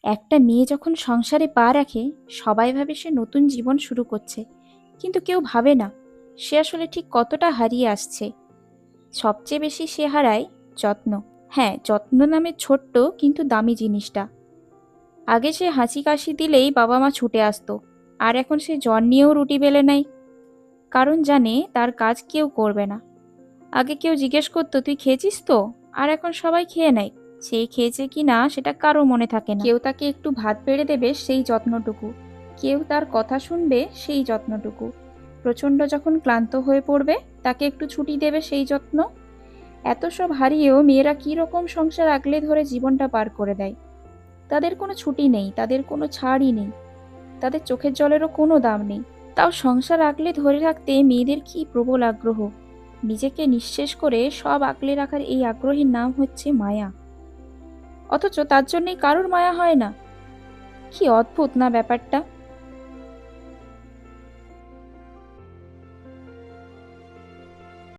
একটা মেয়ে যখন সংসারে পা রাখে, সবাই ভাবে সে নতুন জীবন শুরু করছে, কিন্তু কেউ ভাবে না সে আসলে ঠিক কতটা হারিয়ে আসছে। সবচেয়ে বেশি সে হারায় যত্ন। হ্যাঁ, যত্ন নামের ছোট্ট কিন্তু দামি জিনিসটা। আগে সে হাসি কাশি দিলেই বাবা মা ছুটে আসতো, আর এখন সে জ্বর নিয়েও রুটি বেলে নেয়, কারণ জানে তার কাজ কেউ করবে না। আগে কেউ জিজ্ঞেস করতো, তুই খেয়েছিস তো? আর এখন সবাই খেয়ে নেয়। সে খেয়েছে কি না সেটা কারো মনে থাকে না। কেউ তাকে একটু ভাত বেড়ে দেবে সেই যত্নটুকু, কেউ তার কথা শুনবে সেই যত্নটুকু, প্রচণ্ড যখন ক্লান্ত হয়ে পড়বে তাকে একটু ছুটি দেবে সেই যত্ন। এত সব হারিয়েও মেয়েরা কী রকম সংসার আগলে ধরে জীবনটা পার করে দেয়। তাদের কোনো ছুটি নেই, তাদের কোনো ছাড়ই নেই, তাদের চোখের জলেরও কোনো দাম নেই। তাও সংসার আগলে ধরে রাখতে মেয়েদের কি প্রবল আগ্রহ। নিজেকে নিঃশেষ করে সব আগলে রাখার এই আগ্রহের নাম হচ্ছে মায়া। অথচ তার জন্যই কারোর মায়া হয় না। কি অদ্ভুত না ব্যাপারটা!